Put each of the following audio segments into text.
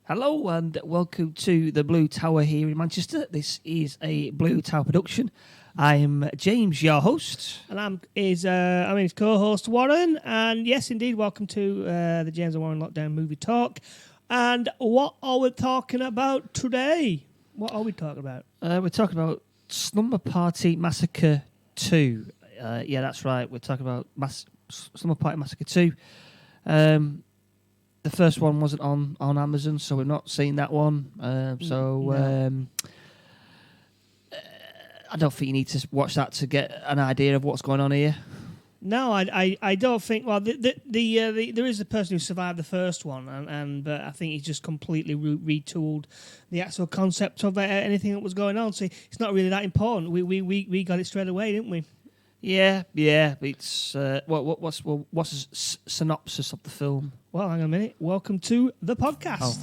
Hello and welcome to the Blue Tower here in Manchester. This is a Blue Tower production. I'm James, your host. And I'm his co-host Warren. And yes, indeed, welcome to the James and Warren Lockdown Movie Talk. And what are we talking about today? What are we talking about? We're talking about Slumber Party Massacre 2. Yeah, that's right. We're talking about Slumber Party Massacre 2. The first one wasn't on Amazon, so we've not seen that one. I don't think you need to watch that to get an idea of what's going on here. No, I don't think. Well, there is a person who survived the first one, but I think he's just completely retooled the actual concept of anything that was going on. So it's not really that important. We got it straight away, didn't we? Yeah. It's what's the synopsis of the film? Well, hang on a minute. Welcome to the podcast.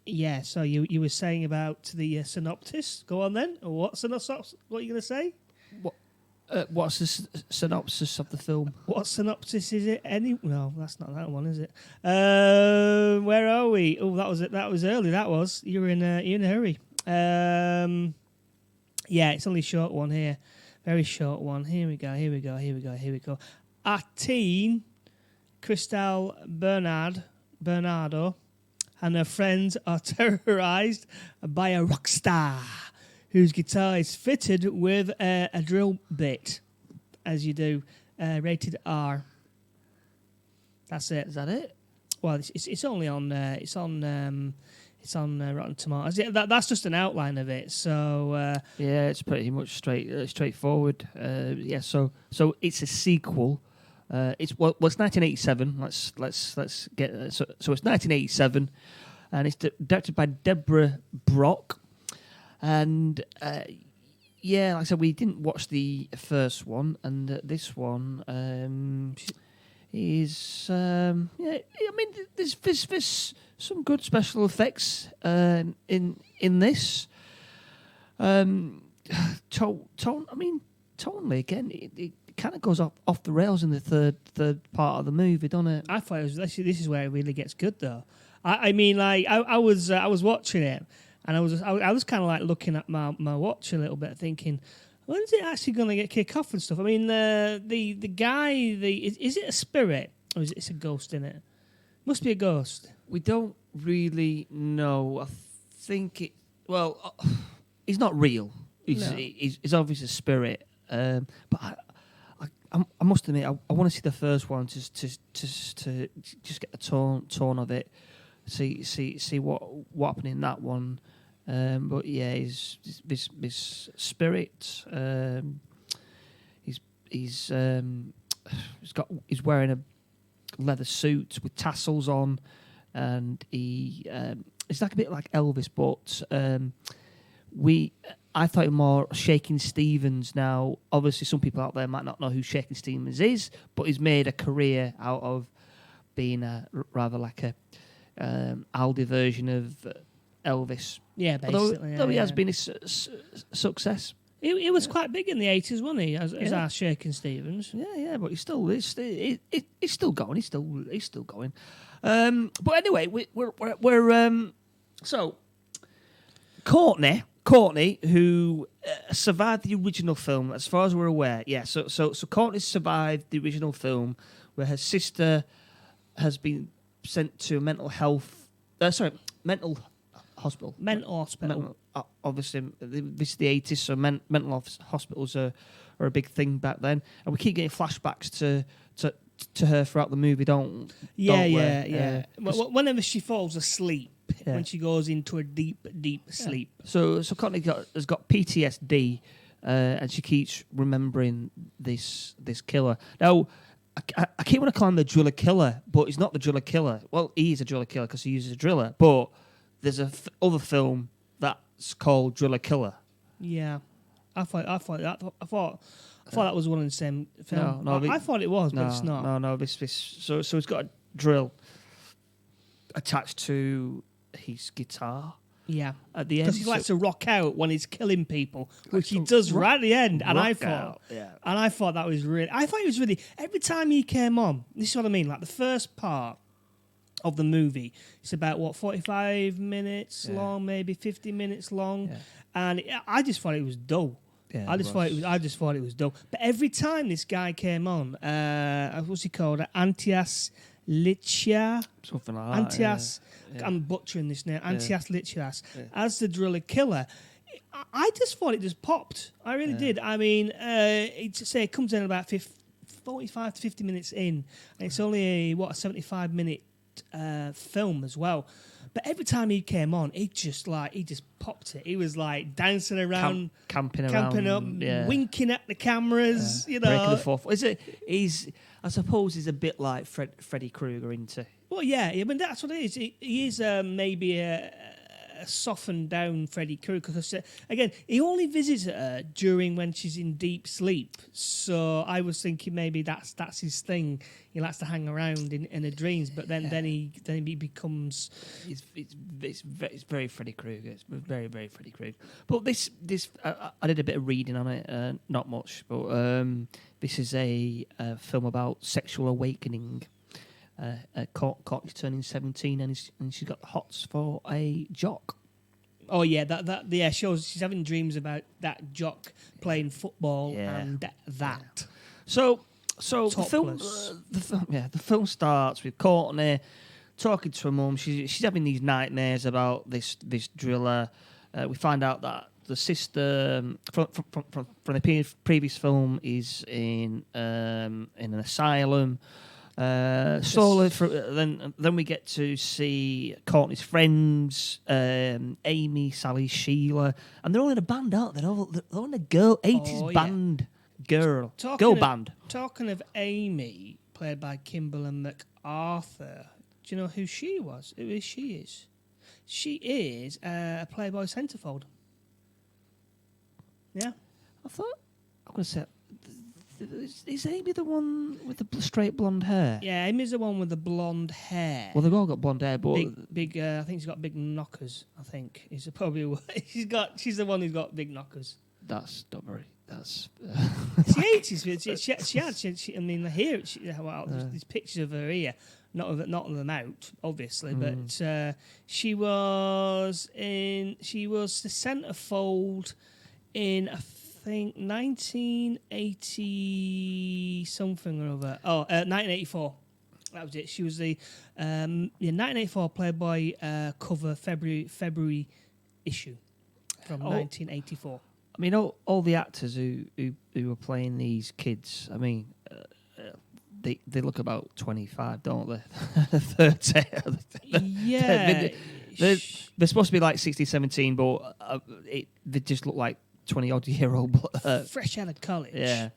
Yeah, so you were saying about the synopsis. Go on then. What synopsis? What are you going to say? What's the synopsis of the film? What synopsis is it? No, that's not that one, is it? Where are we? Oh, that was it. That was early. That was. You're in a hurry. Yeah, it's only a short one here. Very short one. Here we go. A teen, Crystal Bernardo, and her friends are terrorized by a rock star whose guitar is fitted with a drill bit, as you do. Rated R. That's it. Is that it? Well, it's only on Rotten Tomatoes. Yeah, that's just an outline of it. So yeah, it's pretty much straightforward. Yeah, so it's a sequel. It's 1987. Let's get so it's 1987, and it's directed by Deborah Brock. And yeah, like I said, we didn't watch the first one, and this one is yeah. I mean, there's some good special effects in this. Tonally again, it kind of goes off the rails in the third part of the movie, doesn't it? I thought this is where it really gets good, though. I was watching it. And I was kind of like looking at my watch a little bit, thinking, when's it actually going to get kick off and stuff? I mean, the guy, is it a spirit or is it a ghost in it? Must be a ghost. We don't really know. I think he's not real. He's obviously a spirit. But I must admit, I want to see the first one to just get the tone of it. See what happened in that one. But yeah, this spirit. He's wearing a leather suit with tassels on, and it's like a bit like Elvis, but I thought more Shakin' Stevens. Now, obviously, some people out there might not know who Shakin' Stevens is, but he's made a career out of being rather like a Aldi version of Elvis. Yeah, basically. Although he has been a success. He was quite big in the 80s, wasn't he? As our Shakin' Stevens. Yeah, but he's still going. He's still going. But anyway, we're so Courtney, who survived the original film, as far as we're aware. Yeah, so Courtney survived the original film, where her sister has been sent to a mental hospital. Obviously, this is the 80s, so mental hospitals are a big thing back then. And we keep getting flashbacks to her throughout the movie, don't we? Yeah. Whenever she falls asleep, when she goes into a deep sleep. So Courtney has got PTSD, and she keeps remembering this killer. Now, I keep want to call him the driller killer, but he's not the driller killer. Well, he is a driller killer because he uses a driller, but there's other film that's called Driller Killer. Yeah, I thought that was one of the same film. No, I thought it was, but it's not. No. So he's got a drill attached to his guitar, Yeah. At the end. Because he likes to rock out when he's killing people, which he to does right at the end. And I out, thought that was really... I thought it was really... Every time he came on, this is what I mean, like the first part of the movie, it's about, 45 minutes long, maybe 50 minutes long. Yeah. And I just thought it was dull. Yeah, I just thought it was dull. But every time this guy came on, what's he called? Antias Lichia? Something like that. Antias... Yeah. I'm butchering this now. Antias Lichias as the driller killer. I just thought it just popped. I really did. I mean, it comes in about 45 to 50 minutes in. And it's only a 75-minute film as well. But every time he came on, he just popped it. He was like dancing around, camping up, winking at the cameras. You know, breaking the fourth. I suppose he's a bit like Freddy Krueger, isn't he? Well, yeah. I mean, that's what it is. He is maybe a softened down Freddy Krueger because again, he only visits her during when she's in deep sleep. So I was thinking maybe that's his thing. He likes to hang around in her dreams, but then he becomes. It's very Freddy Krueger. It's very very Freddy Krueger. But this I did a bit of reading on it, not much, but this is a film about sexual awakening. Courtney's turning 17 and she's got the hots for a jock. Oh yeah, that shows she's having dreams about that jock playing football and that. So the film starts with Courtney talking to her mum. She's having these nightmares about this driller. We find out that the sister from the previous film is in an asylum. Slowly, then we get to see Courtney's friends, Amy, Sally, Sheila, and they're all in a band, aren't they? They're all in a 80s band, girl band. Talking of Amy, played by Kimberly MacArthur, do you know who she was? Who she is? She is a Playboy centerfold. Yeah, I'm going to say. Is Amy the one with the straight blonde hair? Yeah, Amy's the one with the blonde hair. Well, they've all got blonde hair, but big. I think she's got big knockers. I think is probably she's the one who's got big knockers. That's not very. That's. She I mean, here. There's pictures of her here. Not of them out, obviously, but she was the centerfold in. I think 1980 something or other. 1984. That was it. She was the 1984 Playboy cover February issue from 1984. I mean, all the actors who were playing these kids. I mean, they look about 25, don't they? 30. Yeah. They're supposed to be like 16, 17, but they just look like 20-odd-year-old fresh out of college. Yeah.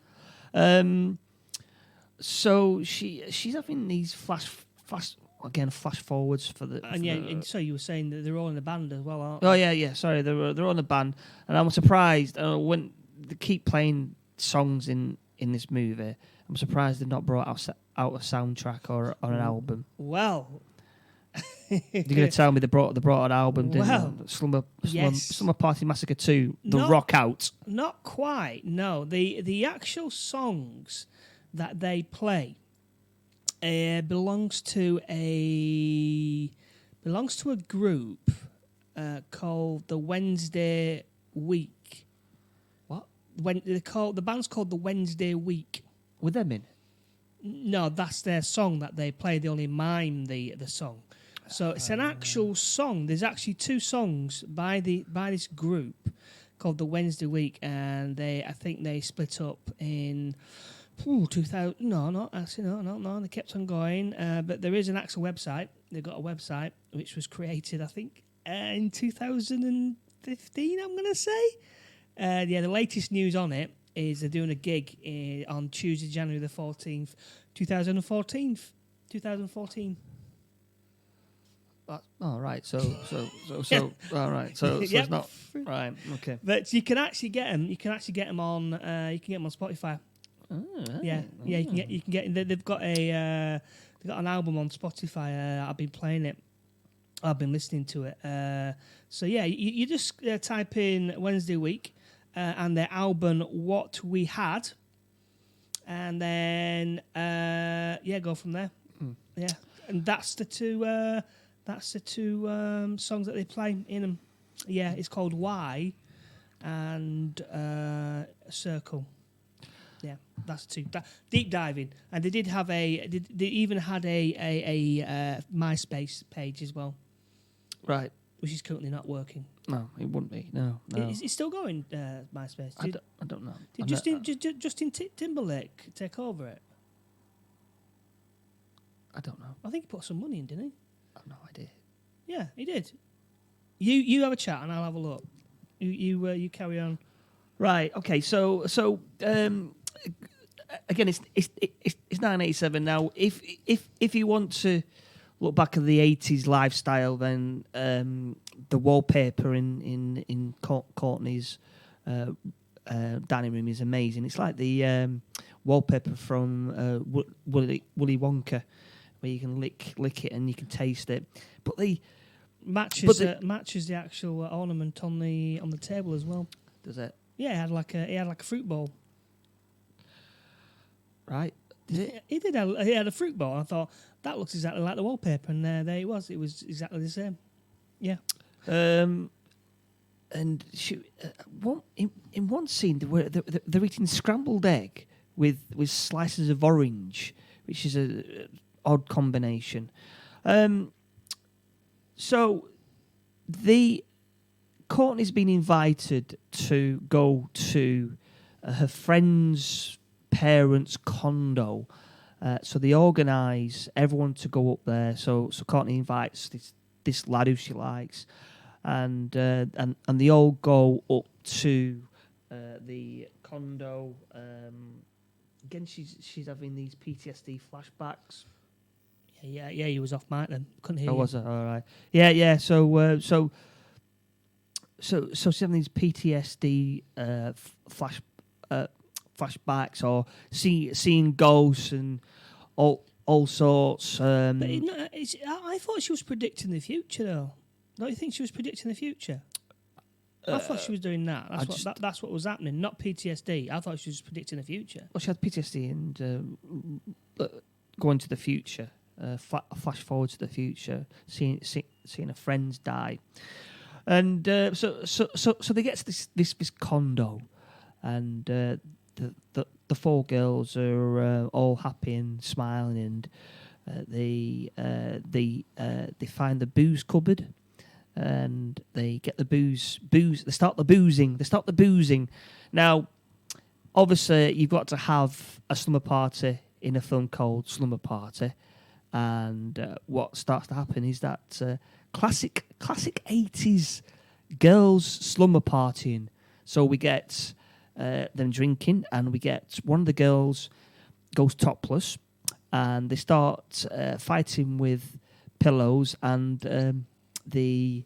So she's having these flash forwards for the. And so you were saying that they're all in a band as well, aren't they? Oh yeah. Sorry, they're on a band, and I'm surprised when they keep playing songs in this movie. I'm surprised they've not brought out a soundtrack or an album. Well. You're going to tell me they brought an album, didn't they? Slumber Party Massacre 2, Rock Out. Not quite, no. The actual songs that they play belongs to a group called the Wednesday Week. What? The band's called the Wednesday Week. With them in? No, that's their song that they play. They only mime the song. So it's an actual song. There's actually two songs by this group called the Wednesday Week, and I think they split up in 2000. No. They kept on going, but there is an actual website. They've got a website which was created, I think, in 2015. I'm going to say. The latest news on it is they're doing a gig on Tuesday, January the 14th, 2014. All right. So all right. So it's not right. Okay. But you can actually get them. You can actually get them on. You can get them on Spotify. Oh, yeah. You can get. They've got an album on Spotify. I've been playing it I've been listening to it. So yeah, you just type in Wednesday Week and their album What We Had, and then go from there. Yeah, and that's the two songs that they play in them. Yeah, it's called Why and Circle. Yeah, that's two. Deep diving, and they did have they even had a MySpace page as well, Right. which is currently not working. No, it wouldn't be. No. Is it still going, MySpace? I don't know. Did Justin Timberlake take over it? I don't know. I think he put some money in, didn't he? I've no idea. Yeah, he did. You have a chat and I'll have a look. You carry on. Right. Okay. So again, it's 1987 now. If you want to look back at the 80s lifestyle, then the wallpaper in Courtney's dining room is amazing. It's like the wallpaper from Willy Wonka, where you can lick it and you can taste it. But the matches the actual ornament on the table as well. Does it? Yeah, he had like a fruit bowl. Right. Did it? He did. He had a fruit bowl. I thought that looks exactly like the wallpaper, and there it was. It was exactly the same. Yeah. And in one scene, they're eating scrambled egg with slices of orange, which is a odd combination. So Courtney's been invited to go to her friend's parents' condo. So they organise everyone to go up there. So Courtney invites this lad who she likes, and they all go up to the condo. Again, she's having these PTSD flashbacks. Yeah. He was off mic then. Couldn't hear. Oh, you. was it? All right. Yeah. So she's having these PTSD flashbacks, or seeing ghosts and all sorts. But I thought she was predicting the future, though. Don't you think she was predicting the future? I thought she was doing that. That's what was happening, not PTSD. I thought she was predicting the future. Well, she had PTSD and going to the future, flash forward to the future, seeing her friends die, and so they get to this condo, and the four girls are all happy and smiling, and they find the booze cupboard. And they get the booze. They start the boozing. Now, obviously, you've got to have a slumber party in a film called Slumber Party, and what starts to happen is that classic 80s girls slumber partying. So we get them drinking, and we get one of the girls goes topless, and they start fighting with pillows, and the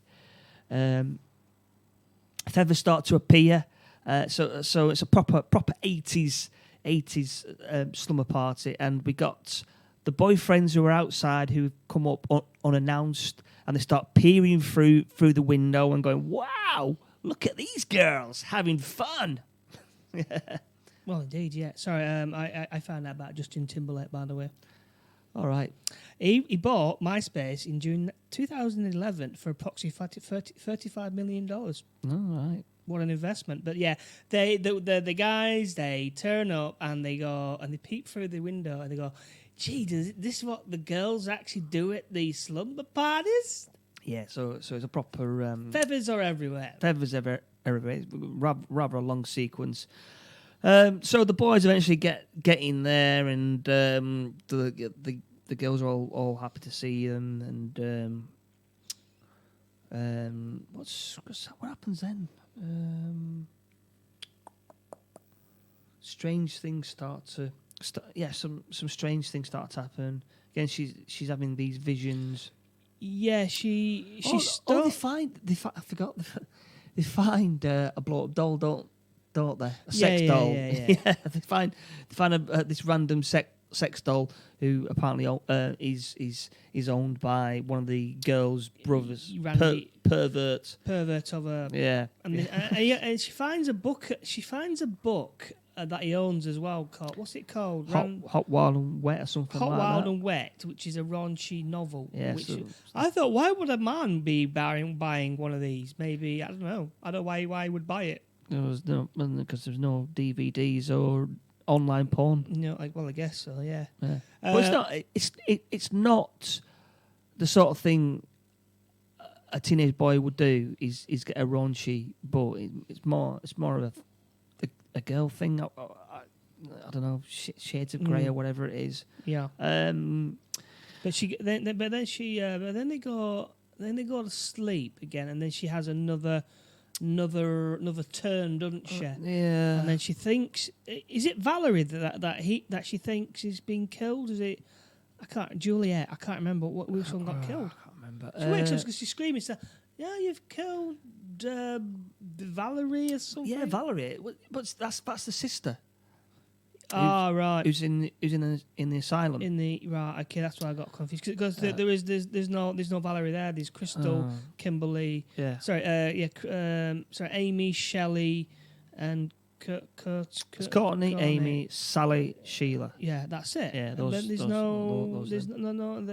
feathers start to appear. So it's a proper 80s slumber party, and we got the boyfriends who are outside who come up unannounced, and they start peering through the window and going, "Wow, look at these girls having fun." Well, indeed, yeah. Sorry, I found out about Justin Timberlake, by the way. All right. He bought MySpace in June 2011 for approximately $35 million. All right. What an investment. But yeah, the guys, they turn up and they go and they peep through the window and they go, "Gee, is this what the girls actually do at these slumber parties?" Yeah, so it's a proper... feathers are everywhere. Feathers everywhere. It's rather a long sequence. So the boys eventually get in there, and the girls are all happy to see them, and what happens then? Strange things start to some strange things start to happen. Again, she's having these visions. Yeah, she they find I forgot they find a blow-up doll, don't they? A sex doll. Yeah. They find this random sex sex doll who apparently is owned by one of the girl's brothers, pervert of a yeah. and she finds a book. She finds a book that he owns as well. Called what's it called? Hot, Wild and Wet or something Hot, like Wild that. and Wet, which is a raunchy novel. Yeah, which so, I thought, why would a man be buying one of these? Maybe I don't know. I don't know why he would buy it. there was no because there's no DVDs or online porn. No, well, I guess so. Yeah. But it's not. It's not the sort of thing a teenage boy would do. Is get a raunchy, but it's more of a girl thing. I don't know, shades of grey or whatever it is. Yeah. But then they go to sleep again, and then she has another turn, doesn't she? Yeah. And then she thinks, is it Valerie that she thinks is being killed? Is it? Juliet. I can't remember which one got killed. I can't remember. She wakes up because she's screaming. She's like, yeah, you've killed Valerie or something. Yeah, Valerie. But that's the sister. Right. Who's in the asylum? Right. Okay, that's why I got confused because there's no Valerie there. There's Crystal, Kimberly. Yeah. Sorry. Amy, Shelley, and Kurt. It's Courtney, Amy, Sally, Sheila. Yeah, that's it. Yeah, there's no.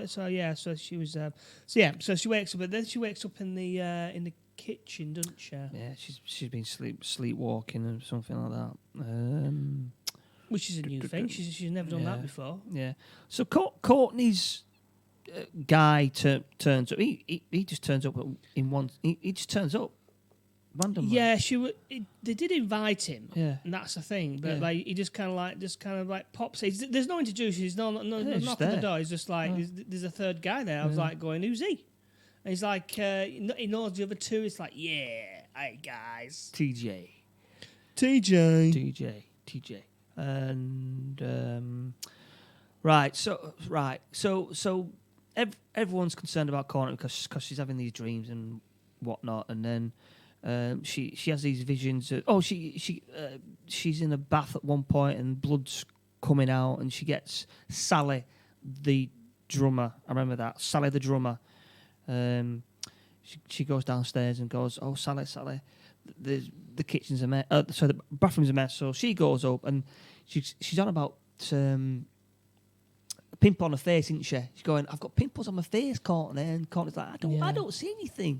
So she was. So she wakes up, but then she wakes up in the kitchen, doesn't she? Yeah, she's been sleepwalking or something like that. Which is a new thing. She's never done that before. Yeah. So Courtney's guy turns up. He just turns up in one. He just turns up randomly. Yeah, they did invite him. Yeah, and that's the thing. But like he just kind of like pops. There's no introduction. He's no knock on the door. He's just like there's a third guy there. I was like going, who's he? And he's like he knows the other two. It's like, yeah, hey guys, TJ. And so everyone's concerned about Courtney because she's having these dreams and whatnot, and then she has these visions. She's in a bath at one point and blood's coming out, and she gets Sally, the drummer. I remember that, Sally the drummer. She goes downstairs and goes, "Oh, Sally, the kitchen's a mess. The bathroom's a mess." So she goes up and she's on about pimple on her face, isn't she? She's going, "I've got pimples on my face, Courtney." And Courtney's like, I don't see anything.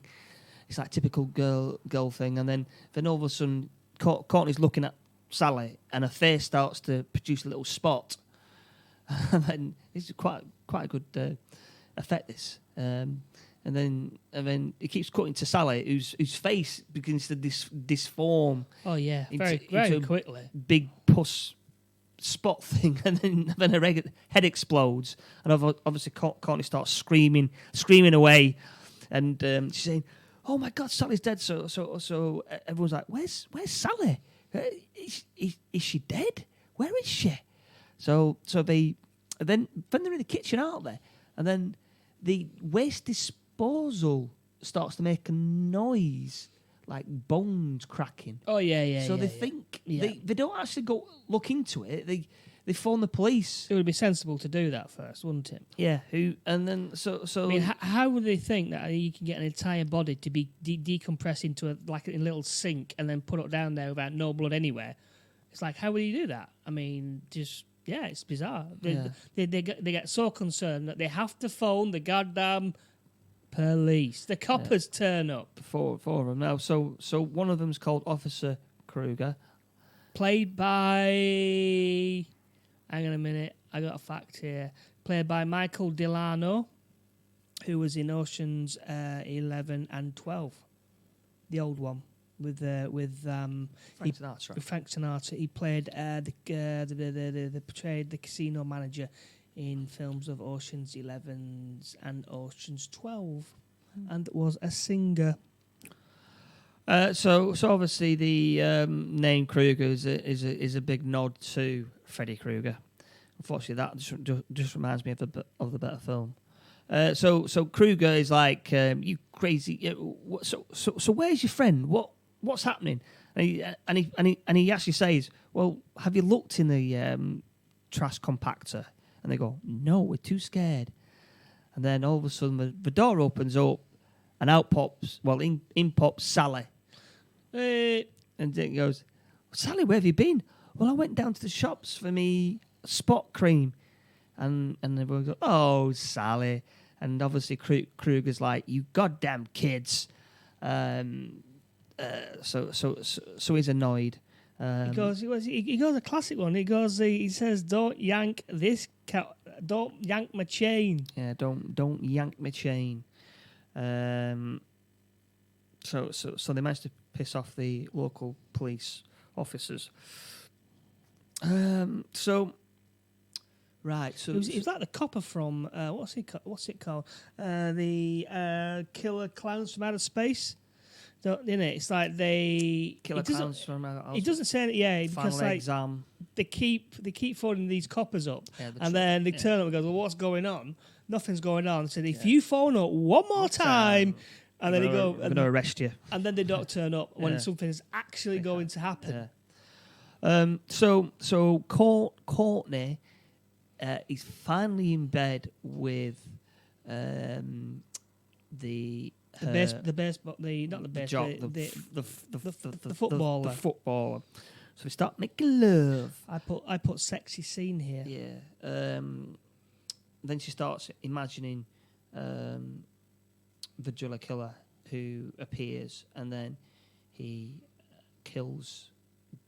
It's like typical girl thing. And then all of a sudden, Courtney's looking at Sally, and her face starts to produce a little spot. And then it's quite a good effect. This. And then it keeps cutting to Sally, whose face begins to disform. Oh yeah, very quickly. Big puss spot thing, and then her head explodes, and obviously Courtney starts screaming away, and she's saying, "Oh my God, Sally's dead!" So everyone's like, "Where's Sally? Is she dead? Where is she?" So then they're in the kitchen, aren't they? And then the waste disposal starts to make a noise, like bones cracking. Oh yeah. So they think they don't actually go look into it. They phone the police. It would be sensible to do that first, wouldn't it? Yeah. And then so. I mean, how would they think that you can get an entire body to be decompressed into a little sink and then put it down there without no blood anywhere? It's like, how would you do that? I mean, just. Yeah, it's bizarre. They get so concerned that they have to phone the goddamn police. The coppers turn up. Four of them now. So one of them's called Officer Kruger, played by. Hang on a minute, I got a fact here. Played by Michael Delano, who was in Oceans 11 and 12, the old one. With Frank Sinatra. He played portrayed the casino manager in films of Ocean's 11 and Ocean's 12, and was a singer. So obviously the name Kruger is a big nod to Freddy Krueger. Unfortunately, that just reminds me of the better film. So Kruger is like, you crazy. So where's your friend? What's happening? And he actually says, well, have you looked in the trash compactor? And they go, no, we're too scared. And then all of a sudden the door opens up and out pops, in pops Sally. And it goes, Sally, where have you been? Well, I went down to the shops for me spot cream. And everyone goes, oh, Sally. And obviously Kruger's like, you goddamn kids. So he's annoyed. He goes a classic one. He says, don't yank my chain. Yeah, don't yank my chain. So they managed to piss off the local police officers. Right. So it was like the copper from what's it called? The Killer Clowns from Outer Space. Isn't it? It's like they Killer Clowns from Outer Space. It doesn't say it, yeah, because like exam. They keep phoning these coppers up, and then they turn up and go, well, what's going on? Nothing's going on. So if you phone up one more time, and then they go, I'm going to arrest you. And then they don't turn up when something's actually going to happen. Yeah. So Courtney is finally in bed with the footballer. The footballer. So we start making love. I put sexy scene here. Yeah. Then she starts imagining the driller killer who appears, and then he kills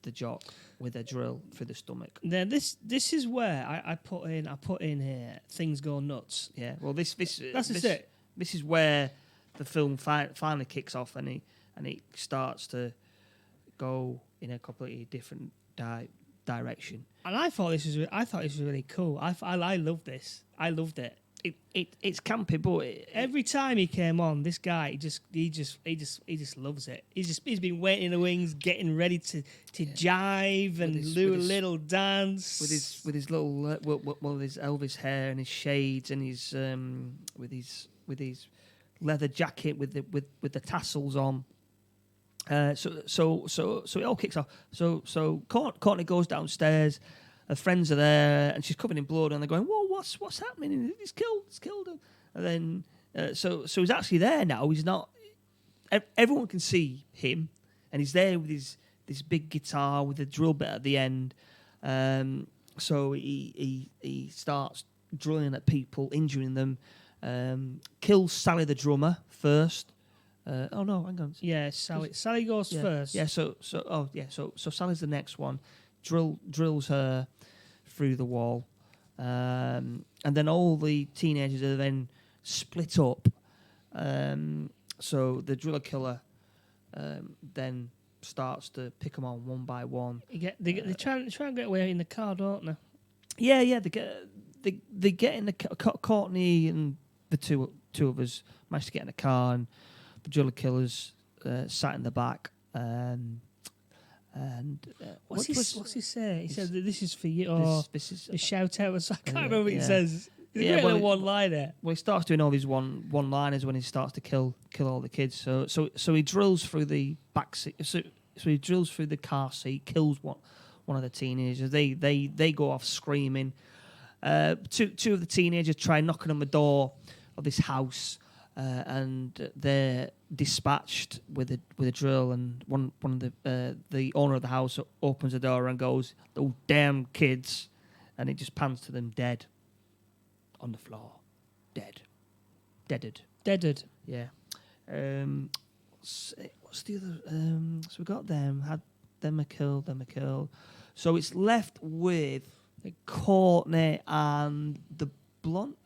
the jock with a drill through the stomach. Then this is where I put in here things go nuts. Yeah. Well, this it. This is where the film finally kicks off, and it starts to go in a completely different direction. And I thought this was really cool. I loved this. I loved it. It's campy, but every time he came on, this guy he just loves it. He's been waiting in the wings, getting ready to jive and do a little dance with his little with his Elvis hair and his shades and his with his leather jacket with the tassels on. So it all kicks off. So Courtney goes downstairs. Her friends are there, and she's covered in blood, and they're going, "Whoa, what's happening? He's killed him." And then so he's actually there now. He's not. Everyone can see him, and he's there with this big guitar with a drill bit at the end. So he starts drilling at people, injuring them. Kills Sally the drummer first. Oh no, hang on. Yeah, Sally goes first. Yeah. So Sally's the next one. Drills her through the wall, and then all the teenagers are then split up. So the driller killer then starts to pick them on one by one. They try and get away in the car, don't they? Yeah. They get in the Courtney and the two of us managed to get in the car, and the driller killer's sat in the back. What's he say? He said that this is for you. Or this is a shout out. I can't remember what he says. He's one liner. Well, he starts doing all these one-liners when he starts to kill all the kids. So he drills through the back seat. So he drills through the car seat, kills one of the teenagers. They go off screaming. Two of the teenagers try knocking on the door of this house. And they're dispatched with a drill, and one of the owner of the house opens the door and goes, "Oh damn kids!" and it just pans to them dead on the floor, deaded. Yeah. What's the other? So we got them, had them a kill. So it's left with Courtney and the blonde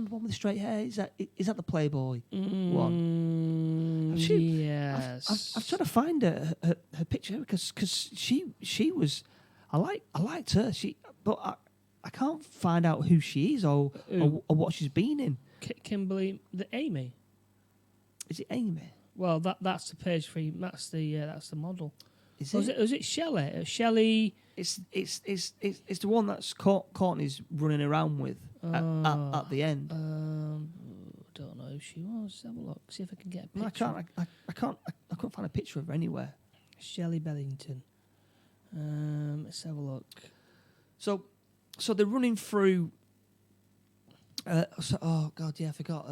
one with the straight hair. Is that the Playboy one? Yes. I've tried to find her picture because she was. I liked her. But I can't find out who she is or what she's been in. Kimberly, Amy. Is it Amy? Well, that's the page for you. That's the model. Is it Shelley? Shelley. It's the one that's Courtney's running around with at the end. Don't know who she was. Have a look. See if I can get a No, picture. I couldn't find a picture of her anywhere. Shelley Bellington. Let's have a look. So they're running through Oh God, yeah, I forgot.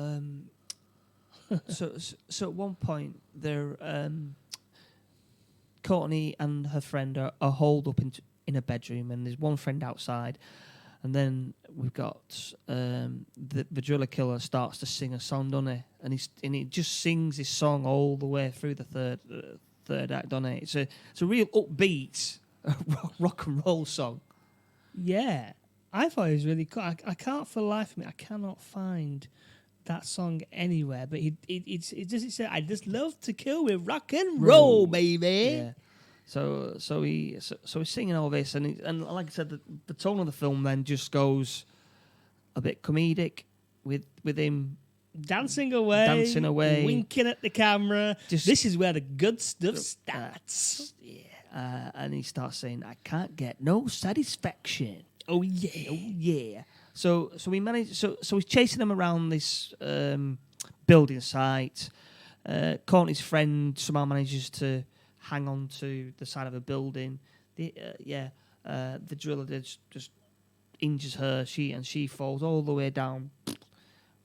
So at one point, they're Courtney and her friend are holed up in a bedroom, and there's one friend outside, and then we've got the driller killer starts to sing a song, doesn't he? And he just sings his song all the way through the third act, doesn't it? It's a real upbeat rock and roll song. Yeah, I thought it was really cool. I can't for the life of me, I cannot find that song anywhere. But it does it say, I just love to kill with rock and roll, baby. Yeah. So he's singing all this, and like I said, the tone of the film then just goes a bit comedic with him dancing away, winking at the camera. This is where the good stuff starts. And he starts saying, "I can't get no satisfaction." Oh yeah, oh yeah. So we manage. So he's chasing them around this building site. Courtney's friend somehow manages to hang on to the side of a building. The driller just injures her. She falls all the way down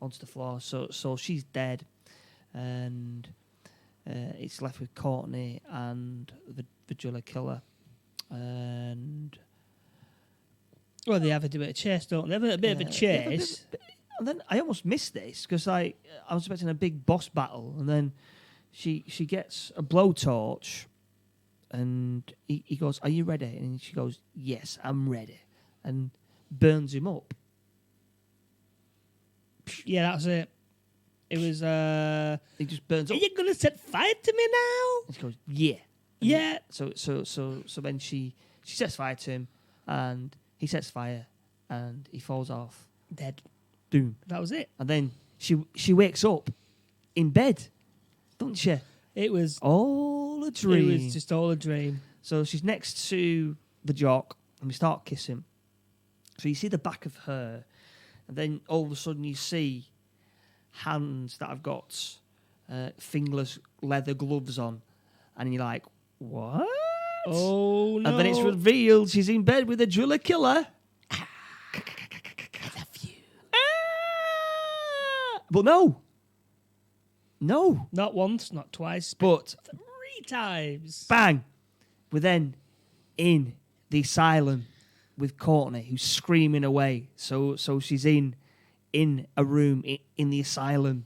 onto the floor. So she's dead, and it's left with Courtney and the driller killer. And well, they have a bit of a chase, don't they? They have a bit of a chase. And then I almost missed this because I was expecting a big boss battle, and then she gets a blowtorch, and he goes, "Are you ready?" And she goes, "Yes, I'm ready," and burns him up. Yeah, that's it. It was. He just burns up. Are you gonna set fire to me now? And she goes, "Yeah." And yeah. So then she sets fire to him, and he sets fire, and he falls off dead. Doom. That was it. And then she wakes up in bed, don't she? It was all a dream. It was just all a dream. So she's next to the jock, and we start kissing. So you see the back of her, and then all of a sudden you see hands that have got fingerless leather gloves on, and you're like, what? Oh, no. And then it's revealed she's in bed with a driller killer. I love you. But no. Not once, not twice, but 3 times. Bang. We're then in the asylum with Courtney, who's screaming away. So she's in a room in the asylum,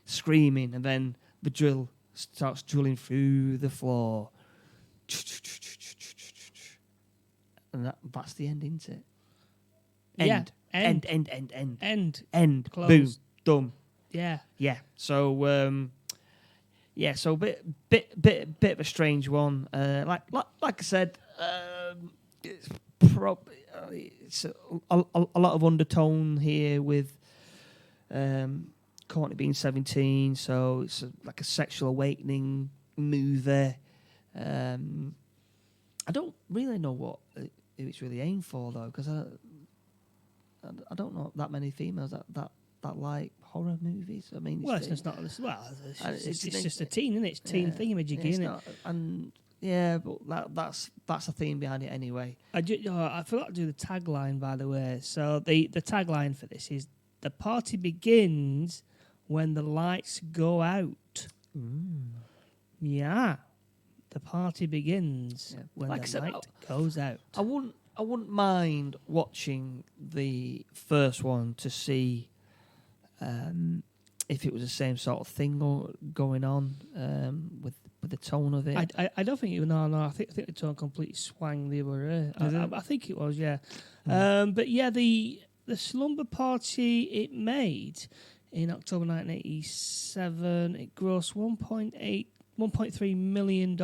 screaming, and then the drill starts drilling through the floor. And that's the end, isn't it? End. End. Close. Boom. Done. Yeah. Yeah. So so bit of a strange one. Like I said, it's a lot of undertone here with Courtney being 17, so it's like a sexual awakening movie. I don't really know what it's really aimed for though, because I don't know that many females that like horror movies. I mean, it's just a teen, isn't it? It's teen thingamajiggy, isn't it? And yeah, but that's the theme behind it anyway. I forgot to do the tagline, by the way. So the tagline for this is: "The party begins when the lights go out." Yeah, the party begins when the light goes out. I wouldn't mind watching the first one to see if it was the same sort of thing going on with the tone of it. I don't think it was. No. I think the tone completely swang the other way. I think it was, yeah. But yeah, the Slumber Party it made in October 1987, it grossed $1.3 million,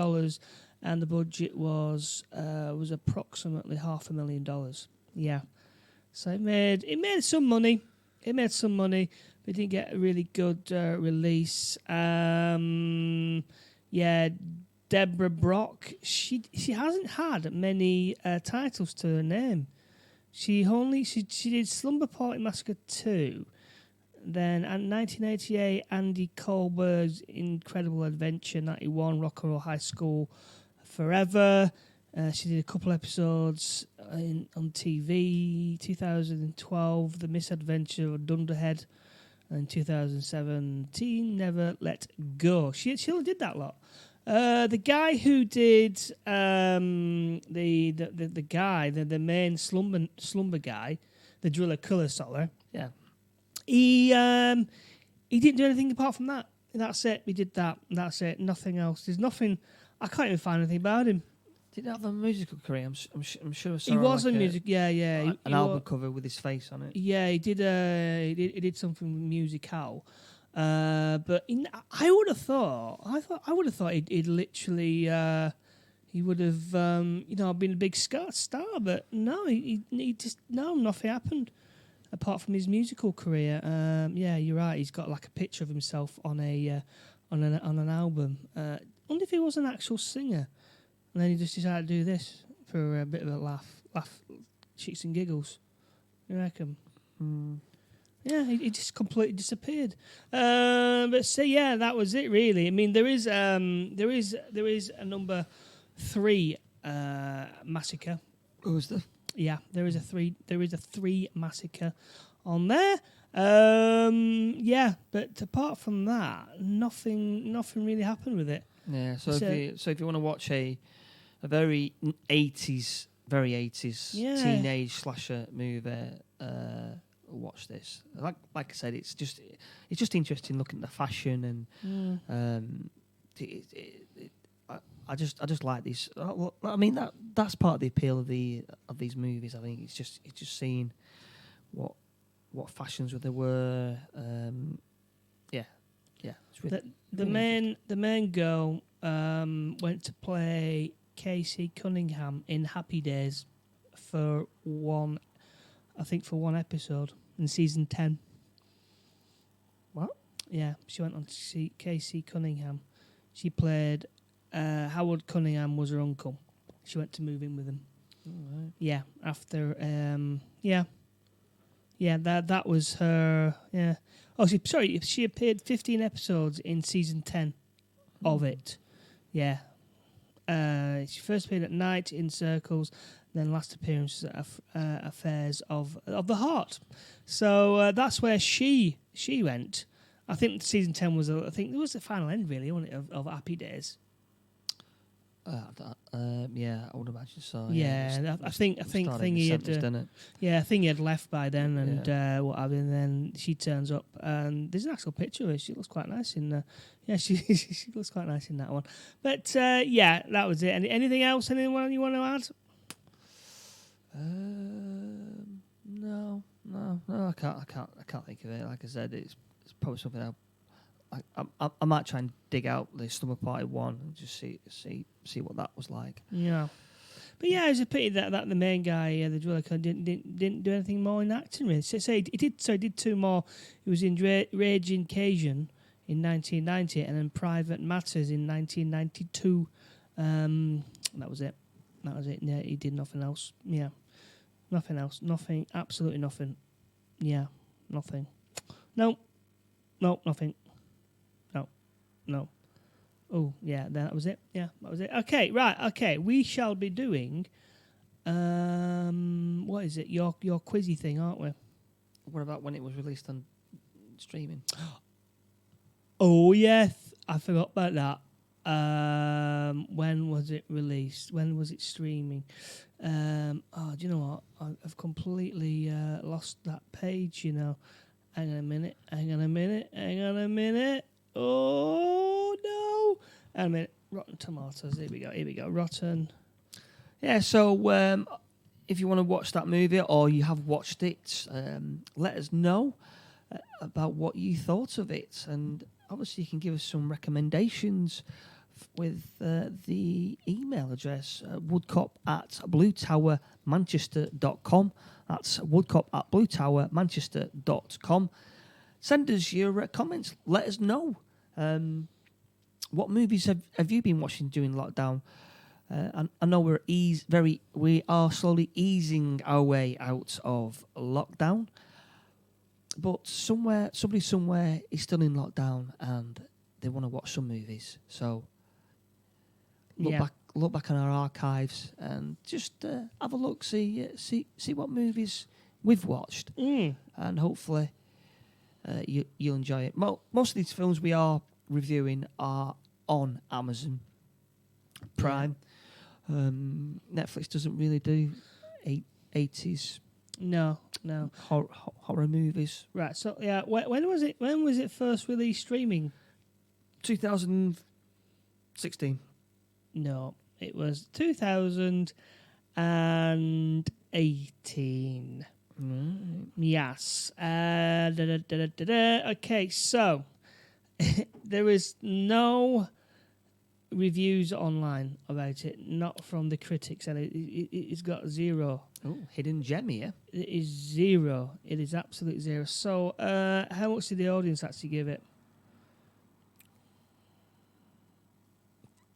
and the budget was approximately $500,000. Yeah, so it made some money. It made some money, but it didn't get a really good release. Deborah Brock, she hasn't had many titles to her name. She did Slumber Party Massacre 2. Then in 1988, Andy Colbert's Incredible Adventure, 91, Rock and Roll High School Forever. She did a couple episodes on TV. 2012, The Misadventure of Dunderhead, and 2017, Never Let Go. She only did that lot. The guy who did the main slumber guy, the driller colour solar. Yeah. He didn't do anything apart from that. That's it. He did that. That's it. Nothing else. There's nothing. I can't even find anything about him. Did he have a musical career? I'm sure I saw He was like a music. Yeah. an He album cover with his face on it. Yeah, he did. He did something musical. But I would have thought. I would have thought he'd literally. He would have. Been a big star. But no, he just nothing happened. Apart from his musical career, yeah, you're right. He's got like a picture of himself on an album. I wonder if he was an actual singer, and then he just decided to do this for a bit of a laugh, shits and giggles. You reckon? Yeah, he just completely disappeared. But so yeah, that was it really. I mean, there is a number 3 massacre. Who was the? Yeah, there is a 3 massacre on there. Yeah, but apart from that, nothing really happened with it. Yeah, so if you want to watch a very 80s teenage slasher movie, watch this. Like I said, it's just interesting looking at the fashion and I just like these. I mean that's part of the appeal of these movies. I think it's just seeing what fashions there were. It's really, the main girl went to play Casey Cunningham in Happy Days for one episode in season 10. What? Yeah, she went on to see Casey Cunningham. She played Howard Cunningham was her uncle. She went to move in with him. Oh, right. Yeah, after that was her. Yeah. Oh, she appeared 15 episodes in season 10 of it. Yeah. She first appeared at Night in Circles, then last appearance at Affairs of the Heart. So that's where she went. I think season 10 was I think it was the final end really, wasn't it, of Happy Days. Yeah, I would imagine so. Yeah, I think he had done it. Yeah, I think he had left by then, and what have you. And then she turns up, and there's an actual picture of her. She looks quite nice in. She looks quite nice in that one. But yeah, that was it. Anything else? Anyone you want to add? No. I can't think of it. Like I said, it's probably something I might try and dig out the Slumber Party 1 and just see what that was like. Yeah, but yeah, it's a pity that the main guy, the driller, didn't do anything more in acting. Really, so he did 2 more. He was in Raging Cajun in 1990, and then Private Matters in 1992. That was it. Yeah, he did nothing else. Yeah, nothing else. Nothing. Absolutely nothing. Yeah, nothing. No, nothing. No. Oh, yeah, that was it. Yeah, that was it. Okay, right. Okay, we shall be doing, what is it? Your quizzy thing, aren't we? What about when it was released on streaming? Oh, yes. I forgot about that. When was it released? When was it streaming? Do you know what? I've completely lost that page, you know. Hang on a minute. Oh, no. Hang on a minute. Rotten Tomatoes. Here we go. Rotten. Yeah, so if you want to watch that movie or you have watched it, let us know about what you thought of it. And obviously you can give us some recommendations with the email address, woodcop@bluetowermanchester.com. That's woodcop@bluetowermanchester.com. Send us your comments. Let us know. What movies have you been watching during lockdown? I know we are slowly easing our way out of lockdown, but somebody somewhere is still in lockdown and they want to watch some movies. So look back on our archives and just have a look, see what movies we've watched, and hopefully you'll enjoy it. Most of these films we are reviewing are on Amazon Prime. Netflix doesn't really do 80s No. horror movies. Right. So yeah, when was it? When was it first released streaming? 2016. No, it was 2018. Right. Yes. Okay, so there is no reviews online about it, not from the critics, and it's got 0. Oh, hidden gem here. It is 0. It is absolute 0. So, how much did the audience actually give it?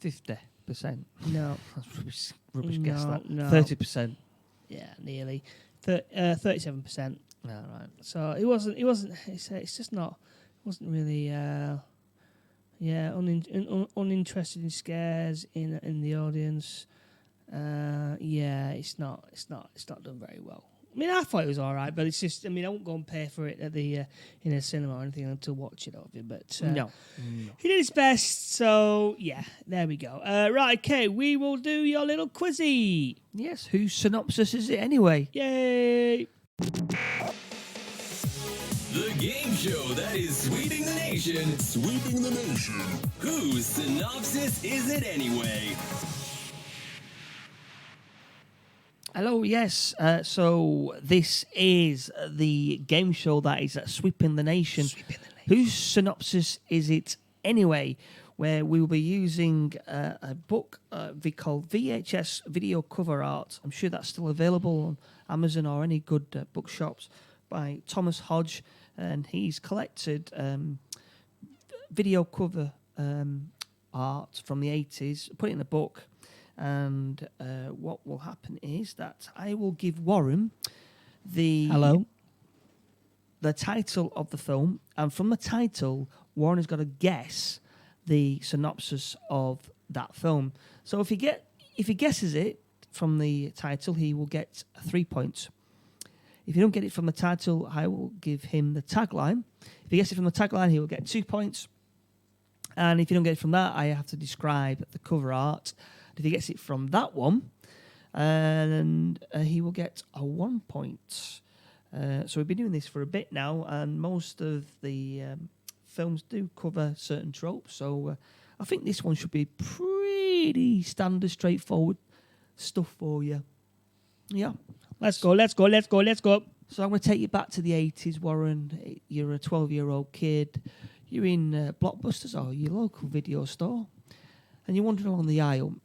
50%. No. That's rubbish guess. That No. 30%. Yeah, nearly. 37%. All right. So it wasn't. It's just not. It wasn't really. Uninterested in scares in the audience. It's not done very well. I mean, I thought it was all right, but it's just. I mean, I won't go and pay for it at the in a cinema or anything to watch it of you. But No. he did his best. So yeah, there we go. Right, okay, we will do your little quizzy. Yes. Whose synopsis is it anyway? Yay! The game show that is sweeping the nation. Sweeping the nation. Whose synopsis is it anyway? Hello, yes. So this is the game show that is sweeping the nation. Whose synopsis is it anyway? Where we will be using a book called VHS Video Cover Art. I'm sure that's still available on Amazon or any good bookshops, by Thomas Hodge, and he's collected video cover art from the 80s, put it in a book. And what will happen is that I will give Warren the title of the film, and from the title, Warren has got to guess the synopsis of that film. So if he guesses it from the title, he will get 3 points. If you don't get it from the title, I will give him the tagline. If he gets it from the tagline, he will get 2 points. And if you don't get it from that, I have to describe the cover art. If he gets it from that one, and he will get a 1 point. So we've been doing this for a bit now, and most of the films do cover certain tropes. So I think this one should be pretty standard, straightforward stuff for you. Yeah. Let's go. So I'm going to take you back to the 80s, Warren. You're a 12-year-old kid. You're in Blockbusters or your local video store, and you're wandering along the aisle,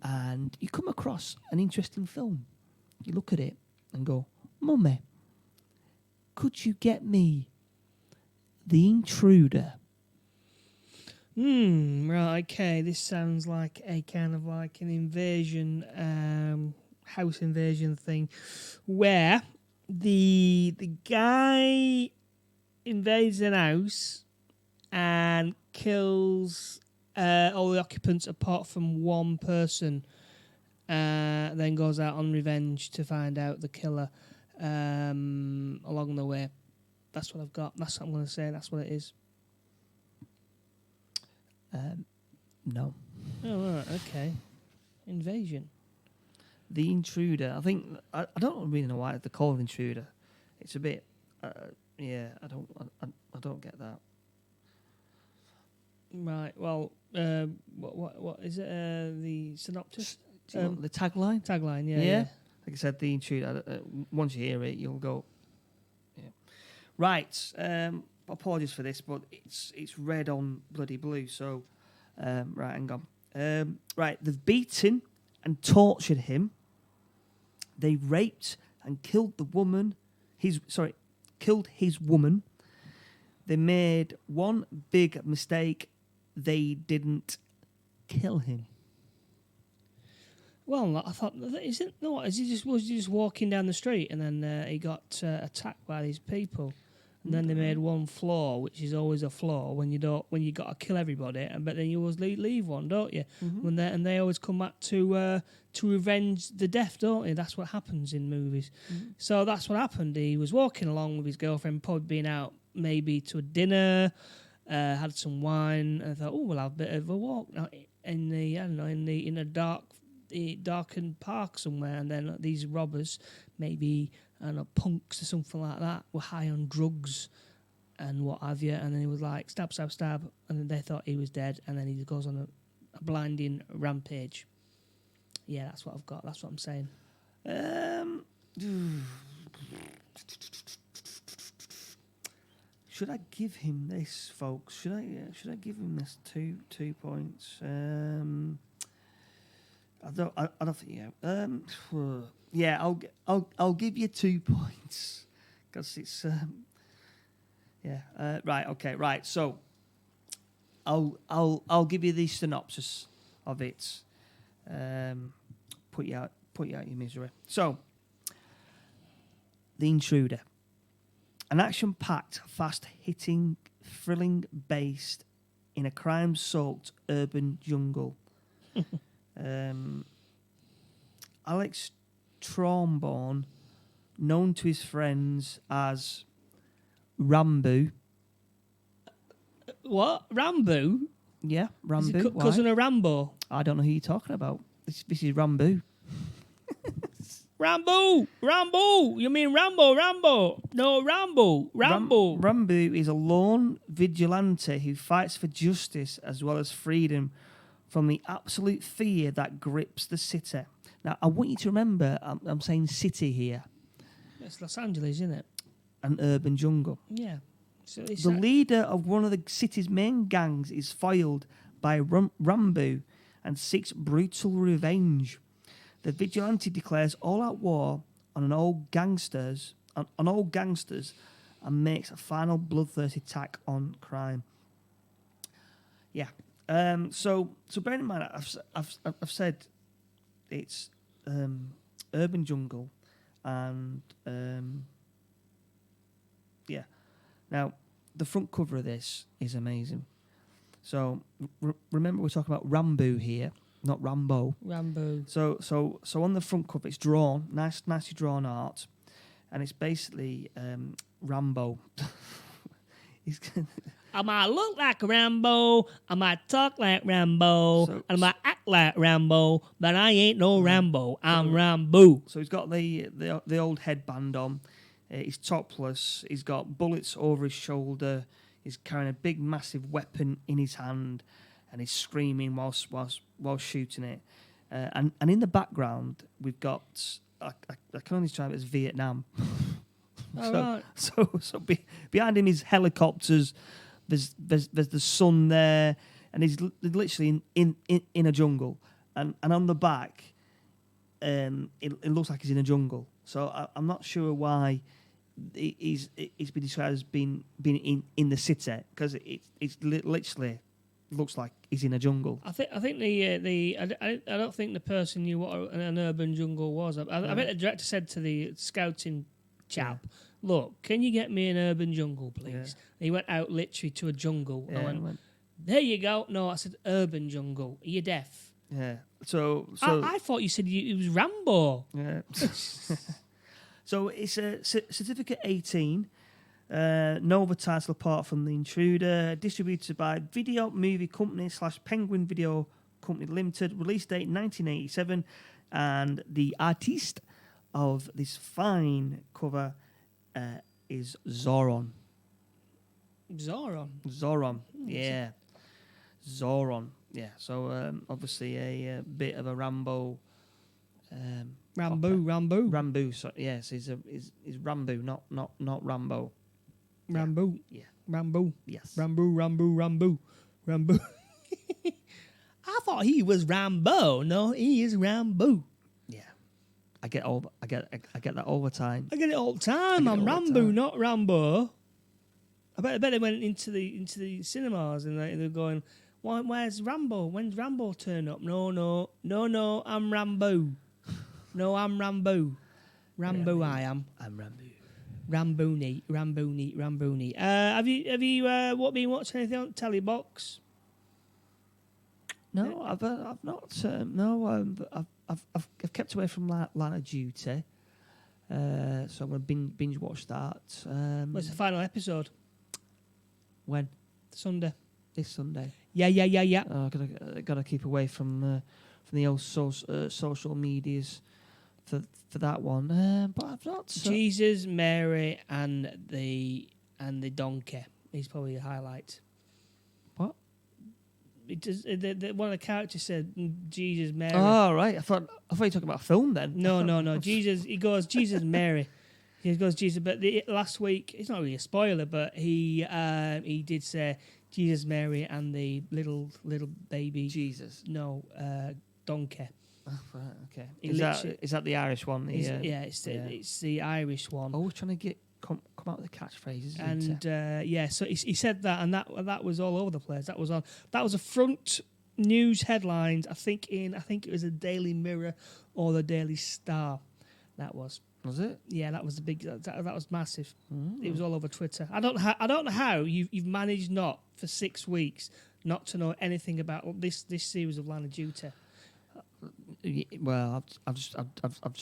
and you come across an interesting film. You look at it and go, "Mummy, could you get me The Intruder?" Right, okay. This sounds like a kind of like an invasion, house invasion thing, where the guy invades an house and kills all the occupants apart from one person, then goes out on revenge to find out the killer along the way. That's what I've got. That's what I'm going to say. That's what it is. No. Oh, right, okay. Invasion. The Intruder. I think I don't really know why they call it Intruder. It's a bit, I don't get that. Right. Well, what is it? The synopsis. The tagline. Tagline. Yeah. Yeah. Like I said, The Intruder. Once you hear it, you'll go. Yeah. Right. Apologies for this, but it's red on bloody blue. So, right, hang on. Right, they've beaten and tortured him. They raped and killed the woman. Killed his woman. They made one big mistake. They didn't kill him. Well, I thought, was he just walking down the street and then he got attacked by these people? And then they made one flaw, which is always a flaw when you got to kill everybody, but then you always leave one, don't you? And they always come back to revenge the death, don't they? That's what happens in movies. So that's what happened. He was walking along with his girlfriend, probably been out maybe to a dinner, had some wine, and thought, oh, we'll have a bit of a walk in a darkened park somewhere. And then these robbers, maybe punks or something like that, were high on drugs and what have you. And then he was like, stab, stab, stab. And then they thought he was dead. And then he goes on a blinding rampage. Yeah, that's what I've got. That's what I'm saying. Should I give him this, folks? Should I give him this 2 points? I don't think. Yeah. I'll give you 2 points because it's right. Okay. Right. So I'll give you the synopsis of it. Put you out your misery. So, The Intruder, an action-packed, fast-hitting, thrilling based in a crime-soaked urban jungle. Alex Tromborn, known to his friends as Rambo. What? Rambo? Yeah, Rambo. Is he cousin of Rambo? I don't know who you're talking about. This is Rambo. Rambo! You mean Rambo? No, Rambo! Rambo is a lone vigilante who fights for justice as well as freedom from the absolute fear that grips the city. Now, I want you to remember, I'm saying city here. It's Los Angeles, isn't it? An urban jungle. Yeah. So the leader of one of the city's main gangs is foiled by Rambo and seeks brutal revenge. The vigilante declares all-out war on all gangsters, and makes a final bloodthirsty attack on crime. Yeah. So bearing in mind, I've said it's urban jungle, and yeah. Now, the front cover of this is amazing. So remember, we're talking about Rambo here, not Rambo. Rambo. So on the front cover, it's drawn, nicely drawn art, and it's basically Rambo. I might look like Rambo, I might talk like Rambo, I might act like Rambo, but I ain't no Rambo. I'm Rambo. So he's got the old headband on. He's topless. He's got bullets over his shoulder. He's carrying a big, massive weapon in his hand, and he's screaming while shooting it. And in the background, we've got I can only describe it as Vietnam. So behind him is helicopters. There's the sun there, and he's literally in a jungle. And on the back, it looks like he's in a jungle. So I'm not sure why he's been described as being in the city, because it's literally looks like he's in a jungle. I think I don't think the person knew what an urban jungle was. I bet the director said to the scouting chap, "Look, can you get me an urban jungle, please?" Yeah. And he went out literally to a jungle. Yeah, I went, "There you go." No, I said urban jungle. Are you deaf? Yeah. So I thought you said it was Rambo. Yeah. So it's a certificate 18. No other title apart from The Intruder. Distributed by Video Movie Company / Penguin Video Company Limited. Release date 1987. And the artiste of this fine cover is Zoron. Zoron. Yeah. Zoron. Yeah. So obviously a bit of a Rambo. Rambo. So yes, is Rambo, not Rambo. Rambo. Yeah. Rambo. Yes. Rambo. I thought he was Rambo. No, he is Rambo. Yeah. I get that all the time. I get it all the time. I'm Rambo, not Rambo. I bet they went into the cinemas and they're going, where's Rambo? When's Rambo turn up? No, I'm Rambo. No, I'm Rambo. Rambo, I am. I'm Rambo. Rambooni. Have you been watching anything on telly box? No, I've not. No, I've kept away from Line of Duty. So I'm going to binge watch that. What's the final episode? When? Sunday. This Sunday. Yeah. Gotta keep away from the old social medias for that one. But I've not. Jesus, Mary, and the donkey is probably the highlight. What? It does, one of the characters said Jesus, Mary. Oh right, I thought you were talking about a film then. No. Jesus. He goes Jesus, Mary. He goes Jesus. But last week, it's not really a spoiler, but he did say Jesus, Mary, and the little baby Jesus. No, donkey. Oh, right, okay. He Is that the Irish one? It's the Irish one. Always trying to come out with the catchphrases. And so he said that, and that was all over the place. That was a front news headlines. I think it was a Daily Mirror or the Daily Star. That was. Was it? Yeah, that was the big. That was massive. Mm. It was all over Twitter. I don't know how you've managed not for 6 weeks not to know anything about this series of Line of Duty. Well, I've just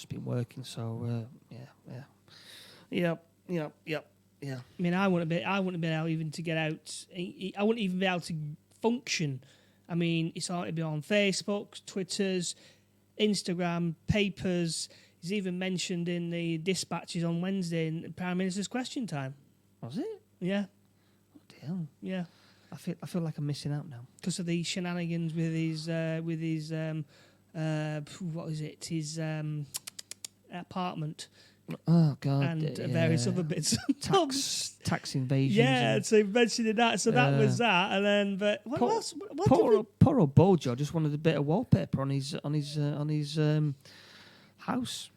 been working, so yeah. I mean, I wouldn't have been able even to get out. I wouldn't even be able to function. I mean, it's ought to be on Facebook, Twitters, Instagram, papers. It's even mentioned in the dispatches on Wednesday in Prime Minister's Question Time. Was it? Yeah. Oh, damn. Yeah. I feel like I'm missing out now because of the shenanigans with his what is it? His apartment. Oh God! And various other bits. tax invasion. Yeah, so he mentioned that. So that was that, and then but what else? Poor old Bojo just wanted a bit of wallpaper on his house.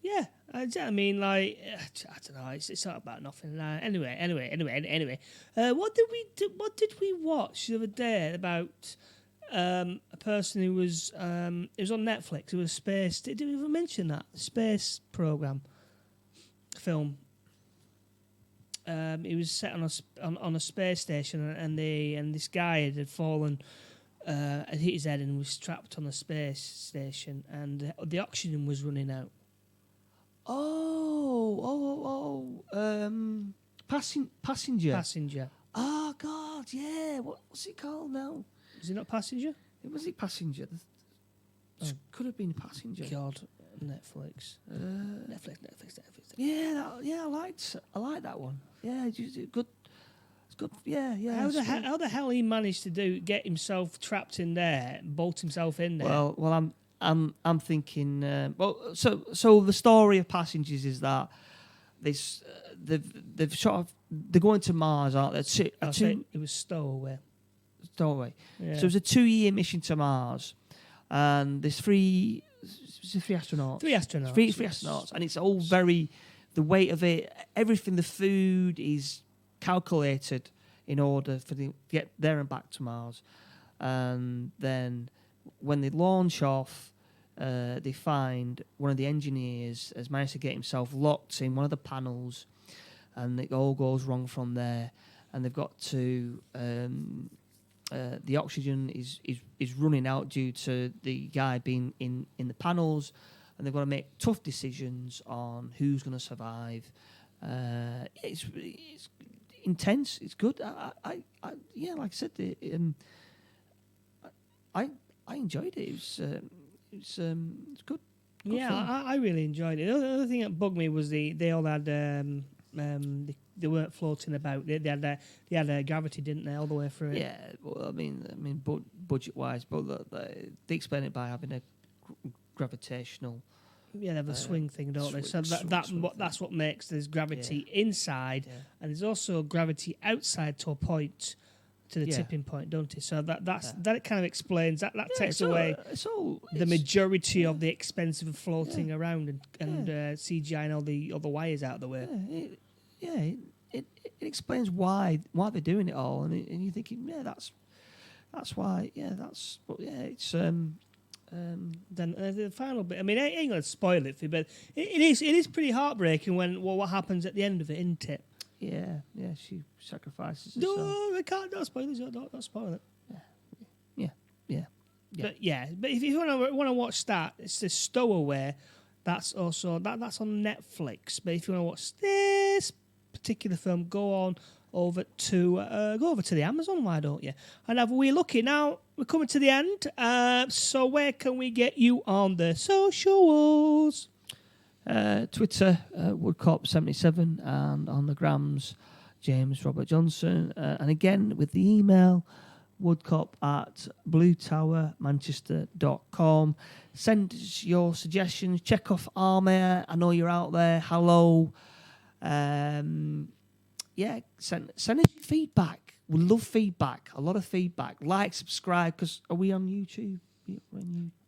Yeah, I mean, like I don't know. It's not about nothing. Anyway. What did we watch the other day about a person who was it was on Netflix? It was space. Did we ever mention that space program film? It was set on a space station, and this guy had fallen. Had hit his head and was trapped on a space station, and the oxygen was running out. Passenger. Passenger. Oh God, yeah. What's it called now? Is it not Passenger? Was it Passenger? Could have been Passenger. God, Netflix. Netflix. Yeah, I liked that one. Yeah, good. It's good. Yeah. How the hell he managed to get himself trapped in there, bolt himself in there? Well, I'm thinking. So the story of Passengers is that they've sort of they're going to Mars, aren't they? It was Stowaway. Yeah. So it was a 2-year mission to Mars, and there's three astronauts. Three astronauts, and it's all very the weight of it. Everything, the food is calculated in order for them to get there and back to Mars. And then when they launch off, they find one of the engineers has managed to get himself locked in one of the panels, and it all goes wrong from there. And they've got to the oxygen is running out due to the guy being in the panels, and they've got to make tough decisions on who's going to survive. It's intense. It's good. I like I said, I enjoyed it. It's good. Yeah, I really enjoyed it. The other thing that bugged me was they all had they weren't floating about. They had gravity, didn't they, all the way through it? Yeah. Well, I mean, budget wise, but they explain it by having a gravitational. Yeah, they have a swing thing, don't they? So that's what makes there's gravity inside, and there's also gravity outside to a point, to the tipping point, don't it? So that kind of explains that takes away the majority of the expense of floating around and CGI and all the wires out of the way. It explains why they're doing it all, and you're thinking, that's why, it's Then the final bit. I mean, I ain't gonna spoil it for you, but it is pretty heartbreaking when what happens at the end of it, isn't it? Yeah, she sacrifices herself. No, I can't. Don't spoil it. Don't spoil it. Yeah. But if you want to watch that, it's the Stowaway. That's also that's on Netflix. But if you want to watch this particular film, go over to the Amazon. Why don't you? And have a wee looky. Now we're coming to the end. So where can we get you on the socials? Twitter, woodcop77, and on the grams, James Robert Johnson. And again, with the email, woodcop@bluetowermanchester.com. Send us your suggestions. Check off Army. I know you're out there. Hello. Send us your feedback. We love feedback. A lot of feedback. Like, subscribe, because are we on YouTube?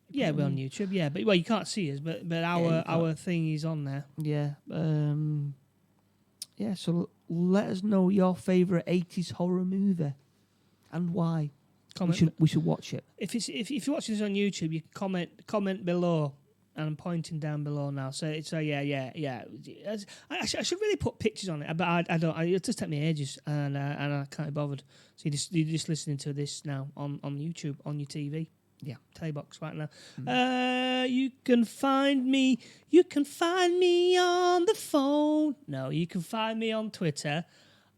Yeah, we're on YouTube. Yeah, but you can't see us, but our thing is on there. Yeah. So let us know your favourite 80s horror movie and why. We should watch it. If you're watching this on YouTube, you can comment below, and I'm pointing down below now. So yeah. I should really put pictures on it, but I don't. It just take me ages, and I can't be bothered. So you're just listening to this now on YouTube on your TV. Yeah, Telebox right now. You can find me. You can find me on the phone. No, you can find me on Twitter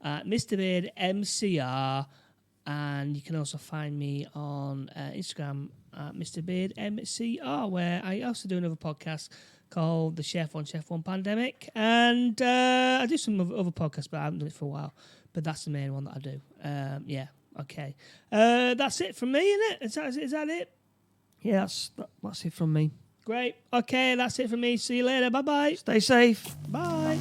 at Mr. Beard MCR, and you can also find me on Instagram at Mr. Beard MCR, where I also do another podcast called the Chef One Pandemic, and I do some other podcasts, but I haven't done it for a while. But that's the main one that I do. Okay. That's it from me, isn't it? Is that it? Yeah, that's it from me. Great. Okay, that's it from me. See you later. Bye-bye. Stay safe. Bye.